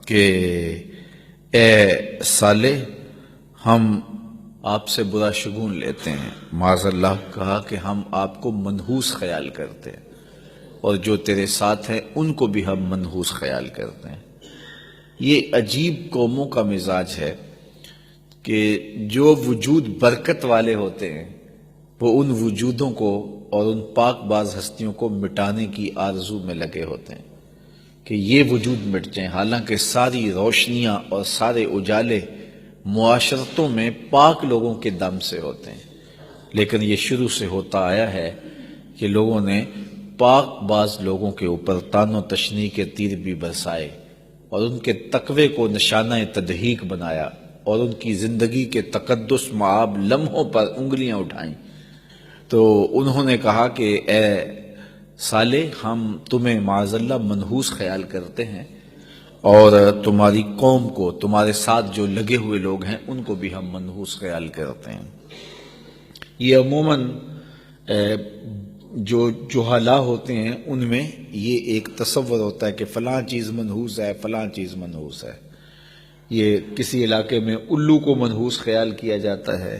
کہ اے صالح ہم آپ سے برا شگون لیتے ہیں، معاذ اللہ کہا کہ ہم آپ کو منحوس خیال کرتے ہیں، اور جو تیرے ساتھ ہیں ان کو بھی ہم منحوس خیال کرتے ہیں۔ یہ عجیب قوموں کا مزاج ہے کہ جو وجود برکت والے ہوتے ہیں وہ ان وجودوں کو اور ان پاک باز ہستیوں کو مٹانے کی آرزو میں لگے ہوتے ہیں کہ یہ وجود مٹ جائیں، حالانکہ ساری روشنیاں اور سارے اجالے معاشرتوں میں پاک لوگوں کے دم سے ہوتے ہیں، لیکن یہ شروع سے ہوتا آیا ہے کہ لوگوں نے پاک باز لوگوں کے اوپر طعن و تشنیع کے تیر بھی برسائے اور ان کے تقوی کو نشانہ تضحیک بنایا اور ان کی زندگی کے تقدس معاب لمحوں پر انگلیاں اٹھائیں۔ تو انہوں نے کہا کہ اے صالح ہم تمہیں معاذ اللہ منحوس خیال کرتے ہیں، اور تمہاری قوم کو، تمہارے ساتھ جو لگے ہوئے لوگ ہیں ان کو بھی ہم منحوس خیال کرتے ہیں۔ یہ عموماً جو جہلا ہوتے ہیں ان میں یہ ایک تصور ہوتا ہے کہ فلاں چیز منحوس ہے، فلاں چیز منحوس ہے۔ یہ کسی علاقے میں الو کو منحوس خیال کیا جاتا ہے،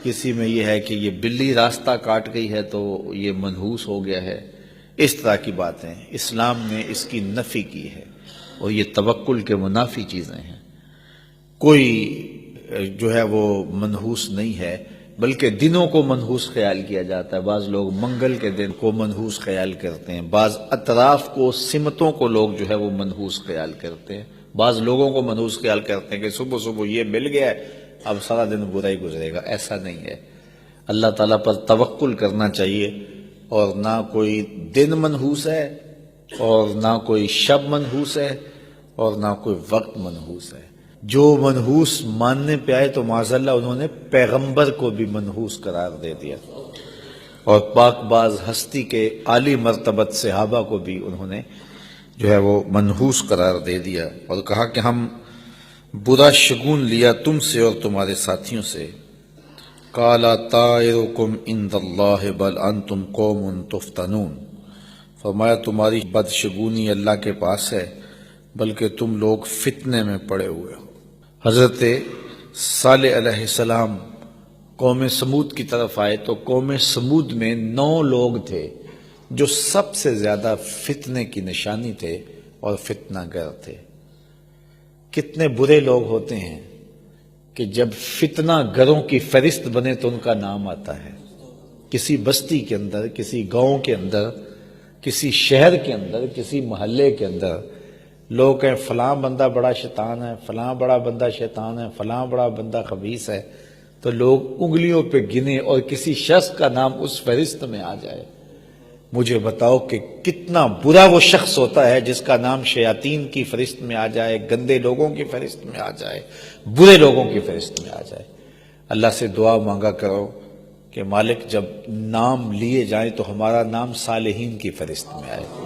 کسی میں یہ ہے کہ یہ بلی راستہ کاٹ گئی ہے تو یہ منحوس ہو گیا ہے۔ اس طرح کی باتیں اسلام نے اس کی نفی کی ہے، اور یہ توکل کے منافی چیزیں ہیں۔ کوئی جو ہے وہ منحوس نہیں ہے، بلکہ دنوں کو منحوس خیال کیا جاتا ہے۔ بعض لوگ منگل کے دن کو منحوس خیال کرتے ہیں، بعض اطراف کو، سمتوں کو لوگ جو ہے وہ منحوس خیال کرتے ہیں، بعض لوگوں کو منحوس خیال کرتے ہیں کہ صبح صبح یہ مل گیا ہے اب سارا دن برا ہی گزرے گا۔ ایسا نہیں ہے، اللہ تعالیٰ پر توکل کرنا چاہیے، اور نہ کوئی دن منحوس ہے اور نہ کوئی شب منحوس ہے اور نہ کوئی وقت منحوس ہے۔ جو منحوس ماننے پہ آئے تو معاذ اللہ انہوں نے پیغمبر کو بھی منحوس قرار دے دیا، اور پاک باز ہستی کے عالی مرتبت صحابہ کو بھی انہوں نے جو ہے وہ منحوس قرار دے دیا، اور کہا کہ ہم برا شگون لیا تم سے اور تمہارے ساتھیوں سے۔ قال طائرکم عند اللہ بل انتم قوم تفتنون، فرمایا تمہاری بدشگونی اللہ کے پاس ہے، بلکہ تم لوگ فتنے میں پڑے ہوئے ہو۔ حضرت صالح علیہ السلام قوم سمود کی طرف آئے تو قوم سمود میں 9 لوگ تھے جو سب سے زیادہ فتنے کی نشانی تھے اور فتنہ گر تھے۔ کتنے برے لوگ ہوتے ہیں کہ جب فتنہ گروں کی فہرست بنے تو ان کا نام آتا ہے۔ کسی بستی کے اندر، کسی گاؤں کے اندر، کسی شہر کے اندر، کسی محلے کے اندر لوگ کہیں فلاں بندہ بڑا شیطان ہے، فلاں بڑا بندہ شیطان ہے، فلاں بڑا بندہ خبیث ہے، تو لوگ انگلیوں پہ گنے اور کسی شخص کا نام اس فہرست میں آ جائے۔ مجھے بتاؤ کہ کتنا برا وہ شخص ہوتا ہے جس کا نام شیاطین کی فہرست میں آ جائے، گندے لوگوں کی فہرست میں آ جائے، برے لوگوں کی فہرست میں آ جائے۔ اللہ سے دعا مانگا کرو کہ مالک جب نام لیے جائیں تو ہمارا نام صالحین کی فہرست میں آئے۔